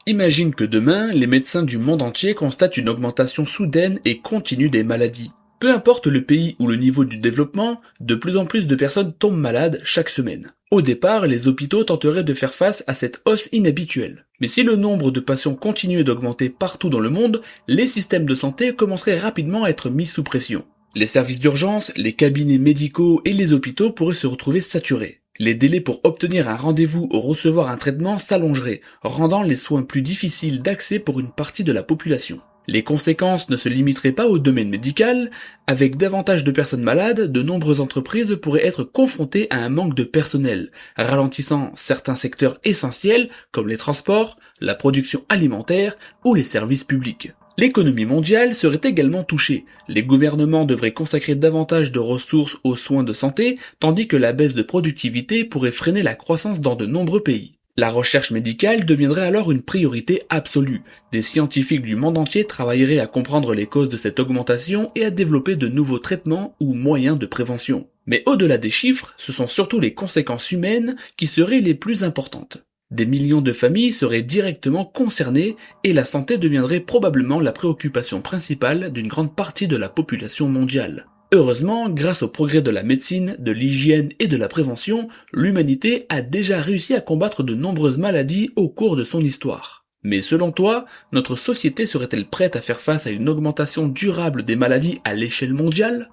Imagine que demain, les médecins du monde entier constatent une augmentation soudaine et continue des maladies. Peu importe le pays ou le niveau du développement, de plus en plus de personnes tombent malades chaque semaine. Au départ, les hôpitaux tenteraient de faire face à cette hausse inhabituelle. Mais si le nombre de patients continuait d'augmenter partout dans le monde, les systèmes de santé commenceraient rapidement à être mis sous pression. Les services d'urgence, les cabinets médicaux et les hôpitaux pourraient se retrouver saturés. Les délais pour obtenir un rendez-vous ou recevoir un traitement s'allongeraient, rendant les soins plus difficiles d'accès pour une partie de la population. Les conséquences ne se limiteraient pas au domaine médical. Avec davantage de personnes malades, de nombreuses entreprises pourraient être confrontées à un manque de personnel, ralentissant certains secteurs essentiels comme les transports, la production alimentaire ou les services publics. L'économie mondiale serait également touchée. Les gouvernements devraient consacrer davantage de ressources aux soins de santé, tandis que la baisse de productivité pourrait freiner la croissance dans de nombreux pays. La recherche médicale deviendrait alors une priorité absolue. Des scientifiques du monde entier travailleraient à comprendre les causes de cette augmentation et à développer de nouveaux traitements ou moyens de prévention. Mais au-delà des chiffres, ce sont surtout les conséquences humaines qui seraient les plus importantes. Des millions de familles seraient directement concernées et la santé deviendrait probablement la préoccupation principale d'une grande partie de la population mondiale. Heureusement, grâce au progrès de la médecine, de l'hygiène et de la prévention, l'humanité a déjà réussi à combattre de nombreuses maladies au cours de son histoire. Mais selon toi, notre société serait-elle prête à faire face à une augmentation durable des maladies à l'échelle mondiale ?